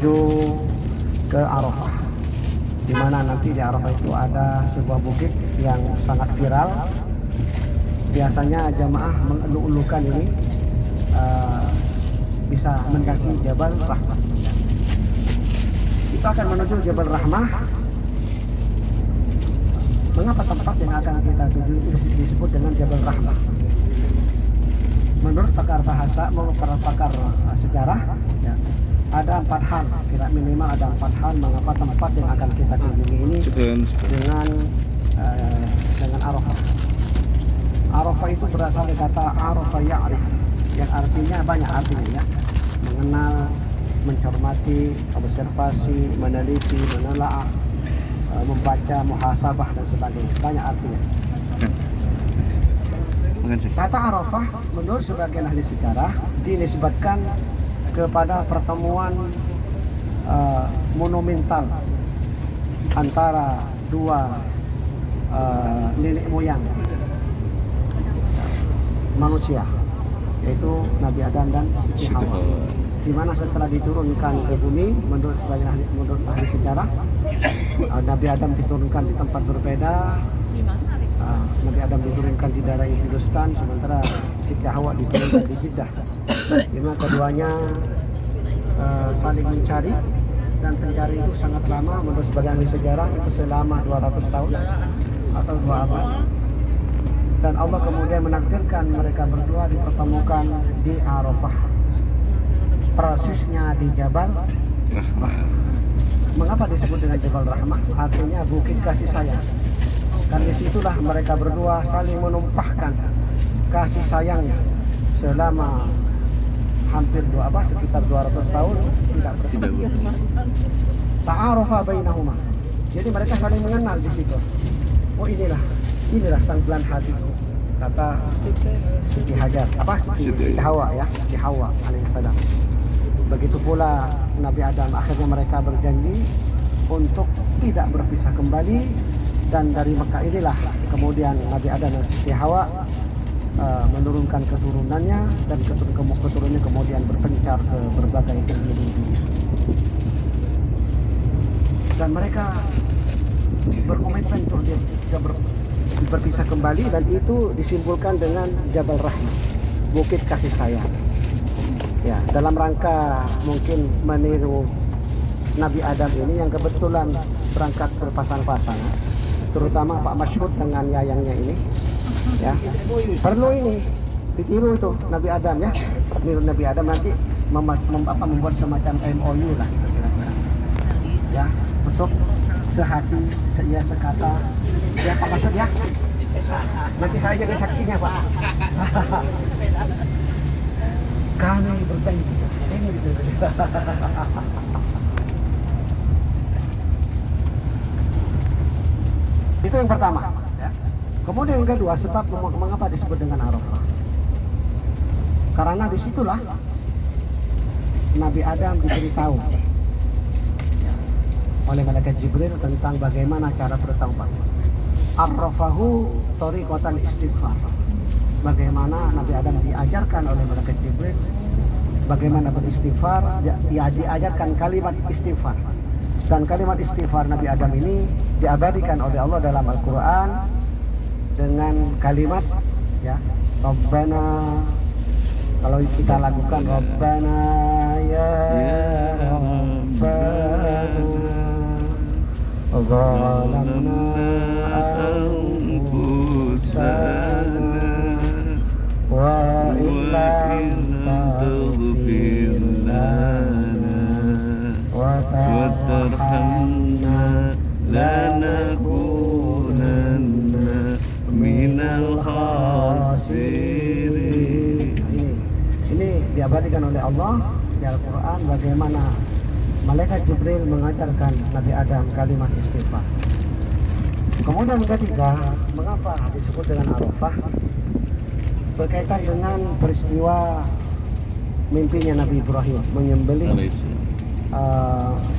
menuju ke Arafah, di mana nanti di Arafah itu ada sebuah bukit yang sangat viral. Biasanya jamaah mengeluh-elukan ini bisa mendaki Jabal Rahmah. Kita akan menuju Jabal Rahmah. Mengapa tempat yang akan kita tuju itu disebut dengan Jabal Rahmah? Menurut pakar bahasa, menurut pakar sejarah, ya, ada 4 hal, kira minimal ada 4 hal mengapa tempat yang akan kita kunjungi ini dengan Arafah. Arafah itu berasal dari kata Arafa ya'rif, yang artinya banyak artinya, ya. Mengenal, mencermati, observasi, meneliti, menelaah, membaca, muhasabah dan sebagainya. Banyak artinya. Kata Arafah menurut sebagian ahli sejarah dinisbatkan kepada pertemuan monumental antara dua nenek moyang manusia, yaitu Nabi Adam dan Siti Hawa, di mana setelah diturunkan ke bumi menurut sebagian ahli sejarah, Nabi Adam diturunkan di tempat berbeda. Nabi Adam diturunkan di daerah Hindustan, sementara Siti Hawa diturunkan di Jeddah, di mana keduanya saling mencari, dan pencari itu sangat lama. Menurut sebagian ahli sejarah itu selama 200 tahun atau 2 abad. Dan Allah kemudian menakdirkan mereka berdua dipertemukan di Arafah, persisnya di Jabal Rahmah. Mengapa disebut dengan Jabal Rahmah? Artinya bukit kasih sayang. Karena disitulah mereka berdua saling menumpahkan kasih sayangnya selama hampir sekitar 200 tahun tidak bertemu. Ta'arafa bainahuma. Jadi mereka saling mengenal di situ. Oh, inilah sang belan hatiku, kata Siti Hajar, Siti Hawa, ya, Siti Hawa alaihissalam. Begitu pula Nabi Adam, akhirnya mereka berjanji untuk tidak berpisah kembali, dan dari Mekah inilah kemudian Nabi Adam dan Siti Hawa menurunkan keturunannya, dan keturunannya kemudian berpencar ke berbagai penjuru dunia. Dan mereka berkomitmen untuk tidak berpisah kembali, dan itu disimpulkan dengan Jabal Rahmah, bukit kasih sayang. Ya, dalam rangka mungkin meniru Nabi Adam ini yang kebetulan berangkat berpasang-pasangan, terutama Pak Masyhud dengan yayangnya ini, ya, perlu ini ditiru itu Nabi Adam, ya. Niru Nabi Adam, nanti membuat semacam MOU lah, kira-kira, ya, untuk sehati, seia, sekata, ya Pak Masyhud, ya. Nanti saya jadi saksinya, Pak. Kami berjanji ini gitu. Itu yang pertama, ya. Kemudian yang kedua, sebab mengapa disebut dengan Arafah? Karena disitulah Nabi Adam diberitahu oleh malaikat Jibril tentang bagaimana cara bertaubat. Arrafahu thariqatal istighfar. Bagaimana Nabi Adam diajarkan oleh malaikat Jibril bagaimana beristighfar, diajarkan kalimat istighfar. Dan kalimat istighfar Nabi Adam ini diabadikan oleh Allah dalam Al-Quran dengan kalimat, ya, Rabbana. Kalau kita lakukan Rabbana ya Rabbana zalamna anfusana wa illam taghfir lana wa tarhamna lanakunanna minal khasirin. Ini diabadikan oleh Allah di Al-Quran bagaimana malaikat Jibril mengajarkan Nabi Adam kalimat istighfar. Kemudian yang ketiga, mengapa disebut dengan Arafah? Berkaitan dengan peristiwa mimpinya Nabi Ibrahim menyembelih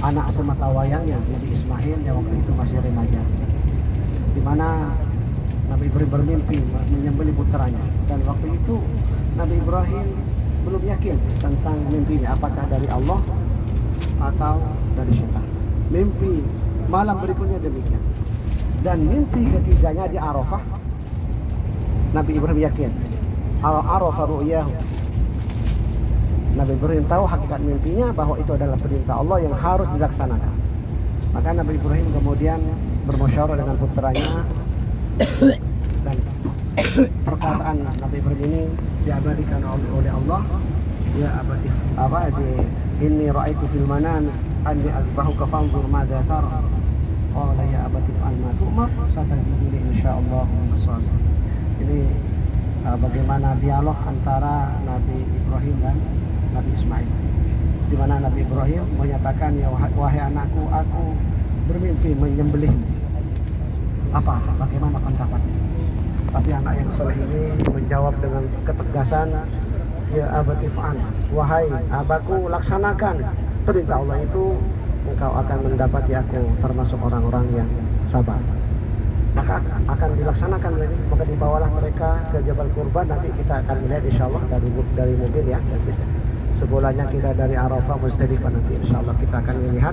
anak sematawayangnya, Nabi Ismail, yang waktu itu masih remaja, di mana Nabi Ibrahim bermimpi menyembelih putranya, dan waktu itu Nabi Ibrahim belum yakin tentang mimpinya apakah dari Allah atau dari syaitan. Mimpi malam berikutnya demikian. Dan mimpi ketiganya di Arafah, Nabi Ibrahim yakin Arafah ru'yahu. Nabi Ibrahim tahu hakikat mimpinya bahwa itu adalah perintah Allah yang harus dilaksanakan. Maka Nabi Ibrahim kemudian bermusyawarah dengan putranya, dan perkataan Nabi Ibrahim ini diabadikan oleh Allah. Ya abadi inni ra'aitu fil manam anni azbahuka fanzur madza tara. Qala ya abati fa'al ma tu'mar satajiduni insyaallah minas sabirin. Ini bagaimana dialog antara Nabi Ibrahim dan Nabi Ismail, di mana Nabi Ibrahim menyatakan, ya wahai anakku, aku bermimpi menyembelihmu. Bagaimana pendapatmu? Tapi anak yang soleh ini menjawab dengan ketegasan, ya abati fa'al, wahai abaku, laksanakan perintah Allah itu, engkau akan mendapati aku termasuk orang-orang yang sabar. Maka akan dilaksanakan lagi. Maka dibawalah mereka ke Jabal Qurban. Nanti kita akan melihat insyaallah dari mobil ya. Sebelumnya kita dari Arafah Muzdalifah, nanti insyaallah kita akan melihat.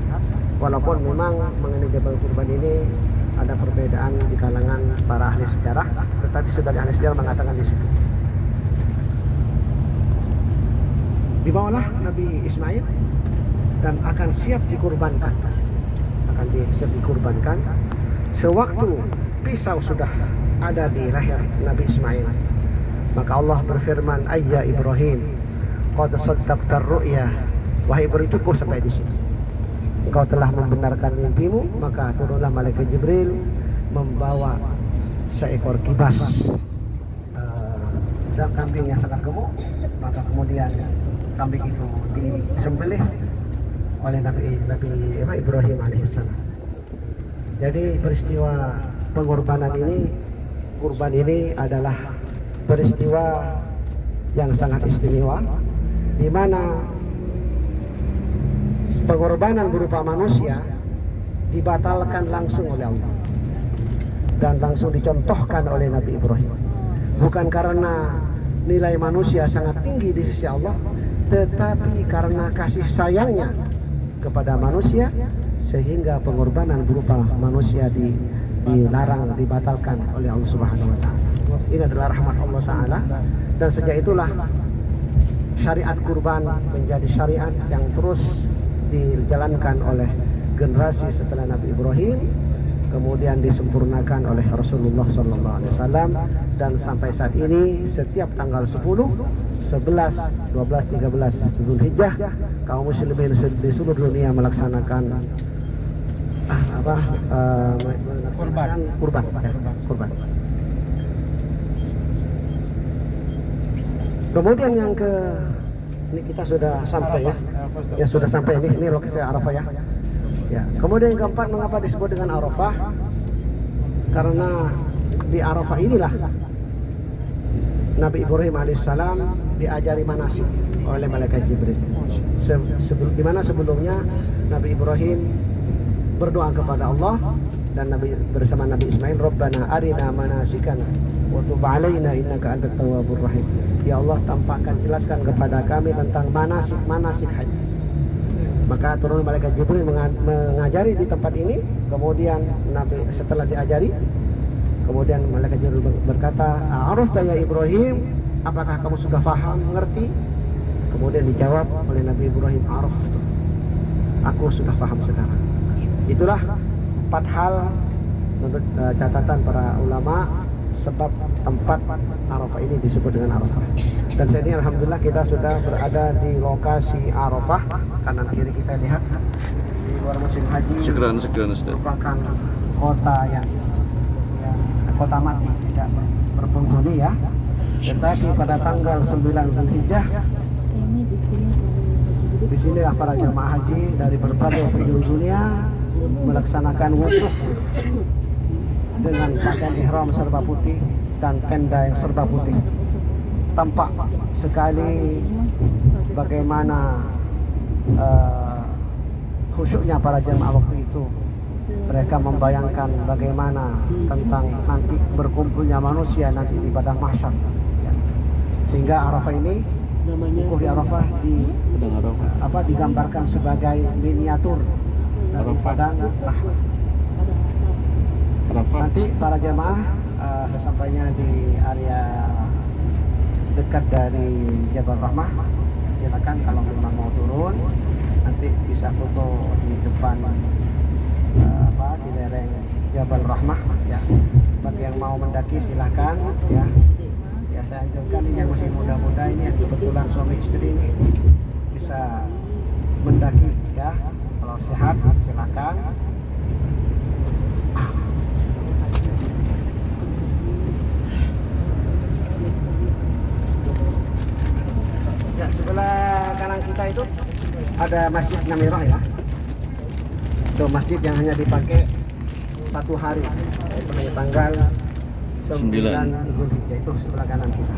Walaupun memang mengenai Jabal Qurban ini ada perbedaan di kalangan para ahli sejarah, tetapi sebagai ahli sejarah mengatakan di situ. Dibawalah Nabi Ismail dan akan siap dikurbankan. Sewaktu pisau sudah ada di leher Nabi Ismail, maka Allah berfirman, ayya Ibrahim, qad saddaqta ar-ru'ya. Wahai Ibrahim, cukup sampai di sini. Engkau telah membenarkan mimpimu. Maka turunlah malaikat Jibril membawa seekor kibas dan kambing yang sangat gemuk. Maka kemudian kambing itu disembelih oleh Nabi Ibrahim alaihissalam. Jadi peristiwa pengorbanan ini, kurban ini adalah peristiwa yang sangat istimewa, di mana pengorbanan berupa manusia dibatalkan langsung oleh Allah dan langsung dicontohkan oleh Nabi Ibrahim. Bukan karena nilai manusia sangat tinggi di sisi Allah, tetapi karena kasih sayangnya kepada manusia, sehingga pengorbanan berupa manusia dilarang, dibatalkan oleh Allah Subhanahu wa taala. Ini adalah rahmat Allah taala, dan sejak itulah syariat kurban menjadi syariat yang terus dijalankan oleh generasi setelah Nabi Ibrahim, kemudian disempurnakan oleh Rasulullah SAW, dan sampai saat ini setiap tanggal 10, 11, 12, 13 Zulhijjah kaum muslimin di seluruh dunia melaksanakan kurban. Kemudian yang ini kita sudah sampai ya sudah sampai ini lokasi Arafah ya. Kemudian yang keempat, mengapa disebut dengan Arafah? Karena di Arafah inilah Nabi Ibrahim alaihissalam diajari manasik oleh malaikat Jibril. Di mana sebelumnya Nabi Ibrahim berdoa kepada Allah dan bersama Nabi Ismail, Rabbana arina manasikana wa tub alaina innaka antat tawwabur rahim. Ya Allah, tampakkan, jelaskan kepada kami tentang manasik haji. Maka turun malaikat Jibril mengajari di tempat ini. Kemudian Nabi setelah diajari, kemudian malaikat Jibril berkata, "Arafta ya Ibrahim, apakah kamu sudah faham, mengerti?" Kemudian dijawab oleh Nabi Ibrahim, "Araftu, aku sudah faham sekarang." Itulah 4 hal menurut catatan para ulama sebab tempat Arafah ini disebut dengan Arafah. Dan saat ini alhamdulillah kita sudah berada di lokasi Arafah. Kanan kiri kita lihat di luar musim haji. Syukran Ustaz. Merupakan kota yang kota mati, tidak berpenghuni ya. Tetapi pada tanggal 9 Zulhijjah, di sinilah para jamaah haji dari berbagai penjuru dunia melaksanakan wukuf dengan pakaian ihram serba putih dan tenda yang serba putih. Tampak sekali bagaimana khusyuknya para jemaah waktu itu. Mereka membayangkan bagaimana tentang nanti berkumpulnya manusia nanti di padang mahsyar. Sehingga Arafah ini, wukuf di Arafah Padang Arafah. digambarkan sebagai miniatur dari Padang Rahmah. Arafah. Nanti para jemaah sesampainya di area dekat dari Jabal Rahmah, silakan kalau memang mau turun nanti bisa foto di depan di lereng Jabal Rahmah ya. Bagi yang mau mendaki silakan ya. Ya saya anjurkan ini yang masih muda-muda ini yang kebetulan suami istri ini bisa mendaki ya. Kalau sehat silakan. Ya, sebelah kanan kita itu ada Masjid Namirah ya. Itu masjid yang hanya dipakai satu hari, yaitu hanya tanggal 9 Zulhijjah, itu sebelah kanan kita.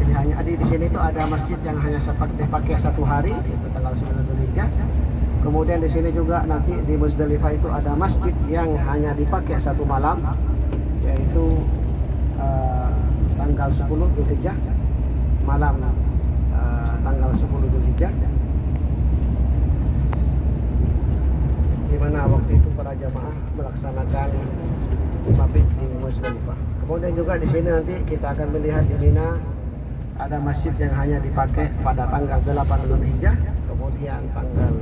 Jadi hanya di sini itu ada masjid yang hanya dipakai satu hari, yaitu tanggal 9 Zulhijjah. Kemudian di sini juga nanti di Muzdalifah itu ada masjid yang hanya dipakai satu malam, yaitu tanggal 10 Zulhijjah, malam tanggal 10 Zulhijjah, di mana waktu itu para jamaah melaksanakan mabit di Muzdalifah. Kemudian juga di sini nanti kita akan melihat di Mina ada masjid yang hanya dipakai pada tanggal 8 Zulhijjah, kemudian tanggal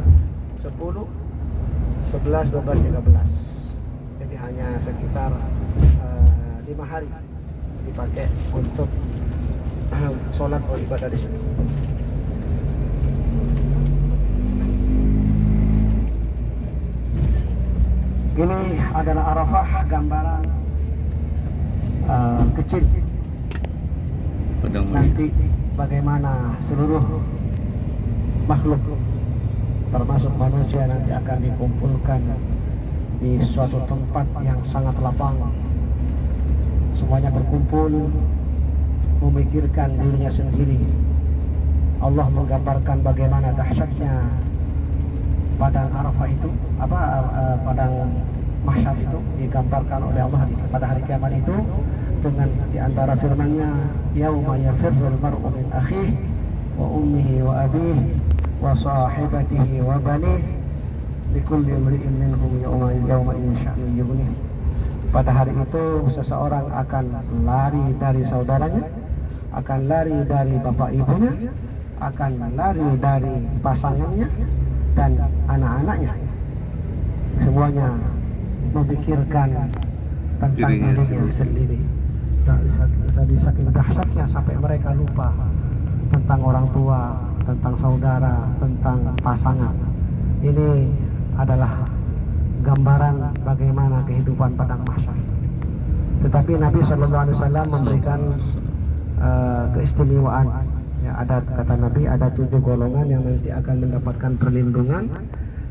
10, 11, 12, 13. Jadi hanya sekitar 5 hari dipakai untuk sholat atau ibadah di sini. Ini adalah Arafah, gambaran kecil. Nanti bagaimana seluruh makhluk termasuk manusia nanti akan dikumpulkan di suatu tempat yang sangat lapang. Semuanya berkumpul memikirkan dirinya sendiri. Allah menggambarkan bagaimana dahsyatnya padang Arafah itu, padang mahsyar itu digambarkan oleh Allah pada hari kiamat itu dengan diantara firman-Nya, yauma yafirrul mar'u min akhihi wa ummihi wa abihi wa sahibatihi wa banihi likulli imri'in minhum yawma idzin sya'nun yughnih. Pada hari itu seseorang akan lari dari saudaranya, akan lari dari bapak ibunya, akan lari dari pasangannya dan anak-anaknya. Semuanya memikirkan tentang dirinya sendiri. Saking dahsyatnya sampai mereka lupa tentang orang tua, tentang saudara, tentang pasangan. Ini adalah gambaran bagaimana kehidupan padang mahsyar. Tetapi Nabi SAW memberikan keistimewaan. Ya, ada kata Nabi ada 7 golongan yang nanti akan mendapatkan perlindungan,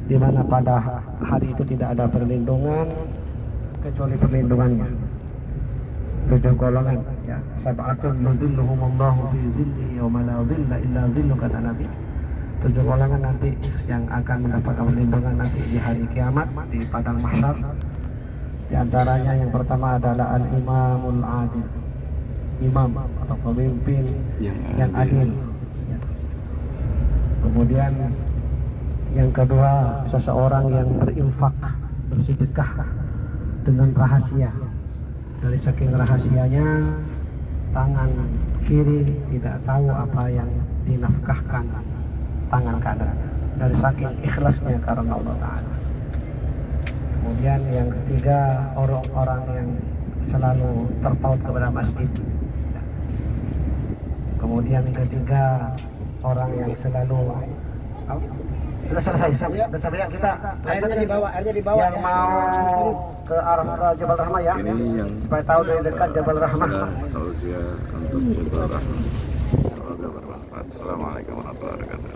di mana pada hari itu tidak ada perlindungan kecuali perlindungannya. 7 golongan ya, sab'atun yuzilluhumullahu fi zillihi yauma la zilla illa zillu, kata Nabi. 7 golongan nanti yang akan mendapatkan perlindungan nanti di hari kiamat di padang mahsyar. Di antaranya yang pertama adalah al-imamul adil, imam atau pemimpin yang adil ya. Kemudian yang kedua, seseorang yang berinfak, bersedekah dengan rahasia. Dari saking rahasianya, tangan kiri tidak tahu apa yang dinafkahkan tangan kanan, dari saking ikhlasnya karena Allah Ta'ala. Kemudian yang ketiga, orang-orang yang selalu terpaut kepada masjid. Kemudian yang ketiga, orang yang selalu sudah selesai ya, kita airnya di bawah yang ya. Mau ke arah Jabal Rahmah ya, ini yang supaya tahu dari dekat Jabal Rahmah. Tausiah untuk Jabal Rahmah. Semoga bermanfaat. Assalamualaikum warahmatullahi wabarakatuh.